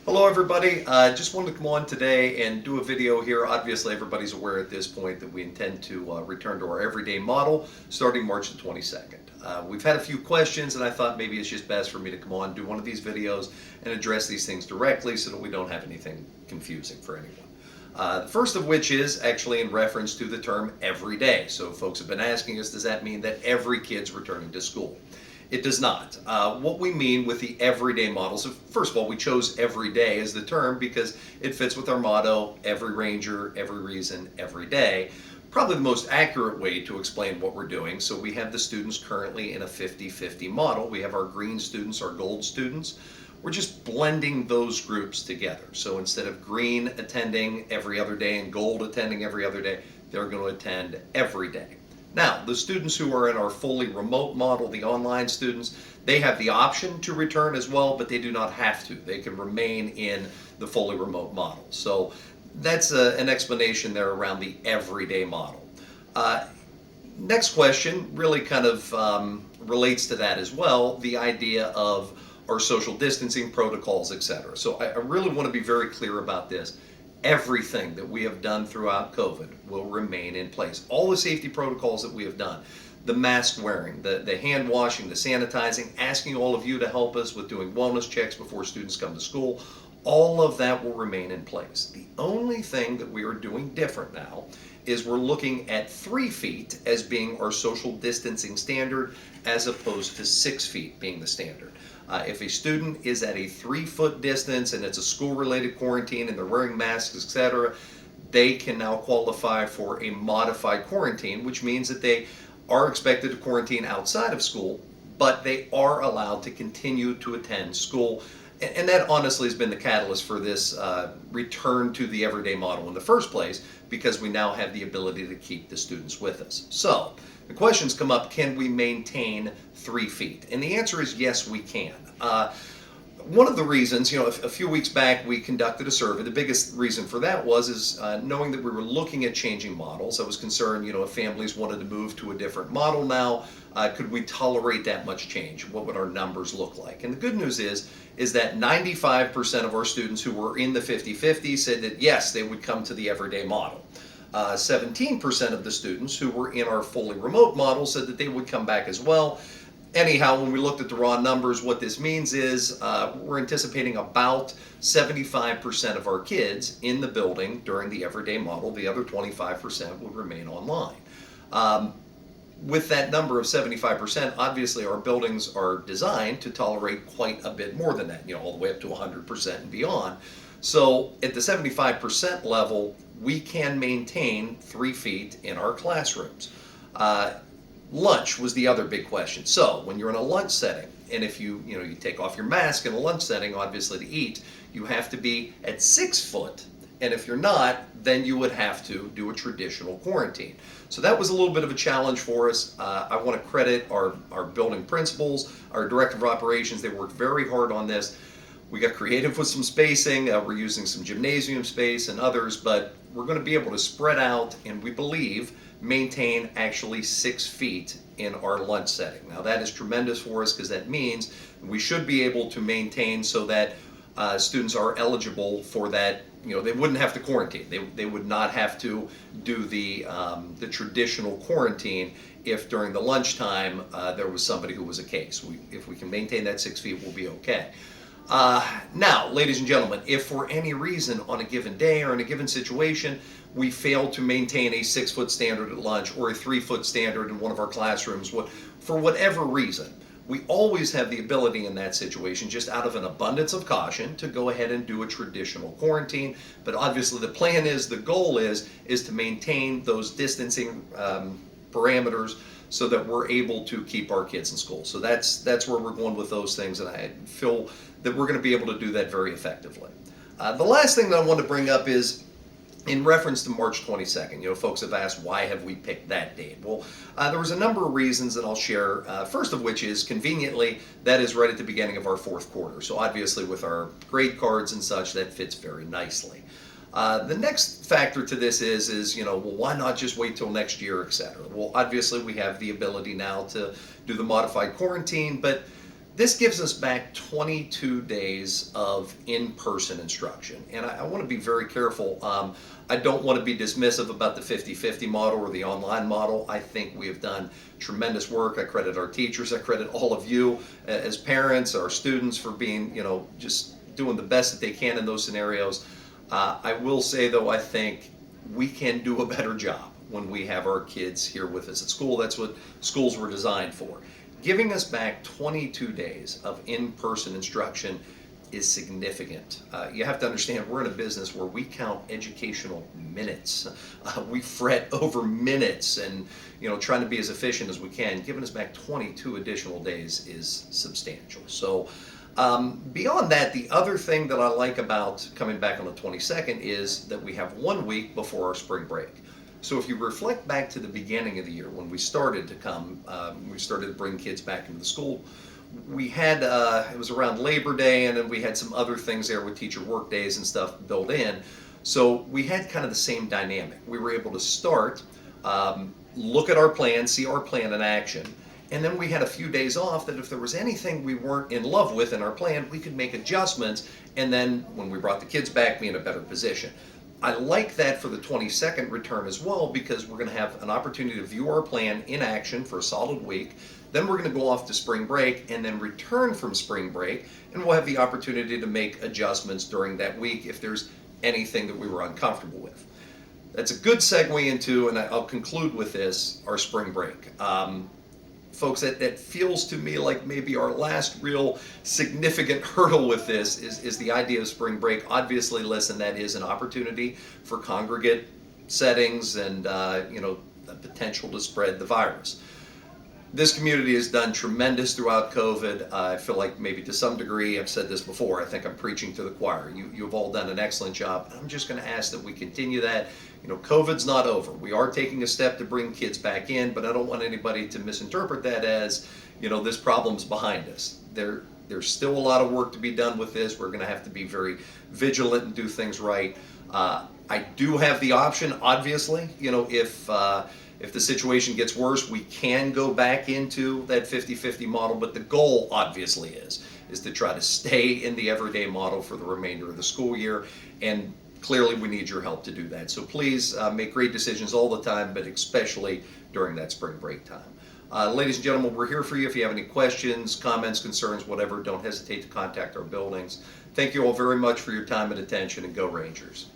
Hello everybody, just wanted to come on today and do a video here. Obviously everybody's aware at this point that we intend to return to our everyday model starting March the 22nd. We've had a few questions and I thought maybe it's just best for me to come on, do one of these videos and address these things directly so that we don't have anything confusing for anyone. The first of which is actually in reference to the term everyday. So folks have been asking us, does that mean that every kid's returning to school? It does not. What we mean with the everyday model, so first of all, we chose everyday as the term because it fits with our motto, every ranger, every reason, every day. Probably the most accurate way to explain what we're doing. So we have the students currently in a 50-50 model. We have our green students, our gold students. We're just blending those groups together. So instead of green attending every other day and gold attending every other day, they're going to attend every day. Now, the students who are in our fully remote model, the online students, they have the option to return as well, but they do not have to. They can remain in the fully remote model. So that's an explanation there around the everyday model. Next question really kind of relates to that as well, the idea of our social distancing protocols, etc. So I really want to be very clear about this. Everything that we have done throughout COVID will remain in place. All the safety protocols that we have done, the mask wearing, the hand washing, the sanitizing, asking all of you to help us with doing wellness checks before students come to school, all of that will remain in place. The only thing that we are doing different now is we're looking at 3 feet as being our social distancing standard as opposed to 6 feet being the standard. If a student is at a 3-foot distance and it's a school-related quarantine and they're wearing masks, etc., they can now qualify for a modified quarantine, which means that they are expected to quarantine outside of school, but they are allowed to continue to attend school. And that honestly has been the catalyst for this return to the everyday model in the first place, because we now have the ability to keep the students with us. So the questions come up, can we maintain 3 feet? And the answer is yes, we can. One of the reasons, a few weeks back we conducted a survey. The biggest reason for that was knowing that we were looking at changing models. I was concerned, if families wanted to move to a different model now, could we tolerate that much change? What would our numbers look like? And the good news is that 95% of our students who were in the 50-50 said that yes, they would come to the everyday model. 17% of the students who were in our fully remote model said that they would come back as well. Anyhow, when we looked at the raw numbers, what this means is we're anticipating about 75% of our kids in the building during the everyday model. The other 25% will remain online. With that number of 75%, obviously our buildings are designed to tolerate quite a bit more than that, all the way up to 100% and beyond. So at the 75% level, we can maintain 3 feet in our classrooms. Lunch was the other big question. So when you're in a lunch setting, and if you take off your mask in a lunch setting, obviously to eat, you have to be at 6 foot. And if you're not, then you would have to do a traditional quarantine. So that was a little bit of a challenge for us. I want to credit our building principals, our director of operations. They worked very hard on this. We got creative with some spacing. We're using some gymnasium space and others, but we're going to be able to spread out and we believe maintain actually 6 feet in our lunch setting. Now that is tremendous for us because that means we should be able to maintain so that students are eligible for that. They wouldn't have to quarantine. They would not have to do the traditional quarantine if during the lunchtime there was somebody who was a case. If we can maintain that 6 feet, we'll be okay. Now, ladies and gentlemen, if for any reason on a given day or in a given situation we fail to maintain a 6-foot standard at lunch or a 3-foot standard in one of our classrooms, for whatever reason, we always have the ability in that situation, just out of an abundance of caution, to go ahead and do a traditional quarantine. But obviously the goal is to maintain those distancing parameters so that we're able to keep our kids in school. So that's where we're going with those things, and I feel that we're going to be able to do that very effectively. The last thing that I want to bring up is in reference to March 22nd. Folks have asked, why have we picked that date? Well, there was a number of reasons that I'll share, first of which is, conveniently, that is right at the beginning of our 4th quarter. So obviously with our grade cards and such, that fits very nicely. The next factor to this is well, why not just wait till next year, etc. Well, obviously we have the ability now to do the modified quarantine, but This gives us back 22 days of in-person instruction. And I want to be very careful. I don't want to be dismissive about the 50-50 model or the online model. I think we have done tremendous work. I credit our teachers. I credit all of you as parents, our students, for being, just doing the best that they can in those scenarios. I will say, though, I think we can do a better job when we have our kids here with us at school. That's what schools were designed for. Giving us back 22 days of in-person instruction is significant. You have to understand, we're in a business where we count educational minutes. We fret over minutes and, trying to be as efficient as we can. Giving us back 22 additional days is substantial. So beyond that, the other thing that I like about coming back on the 22nd is that we have 1 week before our spring break. So if you reflect back to the beginning of the year when we started to we started to bring kids back into the school, we had, it was around Labor Day, and then we had some other things there with teacher work days and stuff built in. So we had kind of the same dynamic. We were able to start, look at our plan, see our plan in action, and then we had a few days off that if there was anything we weren't in love with in our plan, we could make adjustments, and then when we brought the kids back, be in a better position. I like that for the 22nd return as well, because we're going to have an opportunity to view our plan in action for a solid week. Then we're going to go off to spring break and then return from spring break, and we'll have the opportunity to make adjustments during that week if there's anything that we were uncomfortable with. That's a good segue into, and I'll conclude with this, our spring break. Folks, that feels to me like maybe our last real significant hurdle with this is the idea of spring break. Obviously, listen, that is an opportunity for congregate settings and the potential to spread the virus. This community has done tremendous throughout COVID. I feel like maybe to some degree, I've said this before, I think I'm preaching to the choir. You've all done an excellent job. I'm just going to ask that we continue that. COVID's not over. We are taking a step to bring kids back in, but I don't want anybody to misinterpret that as, this problem's behind us. There's still a lot of work to be done with this. We're going to have to be very vigilant and do things right. I do have the option, obviously, if the situation gets worse, we can go back into that 50-50 model, but the goal obviously is to try to stay in the everyday model for the remainder of the school year, and clearly we need your help to do that. So please make great decisions all the time, but especially during that spring break time. Ladies and gentlemen, we're here for you. If you have any questions, comments, concerns, whatever, don't hesitate to contact our buildings. Thank you all very much for your time and attention, and go Rangers.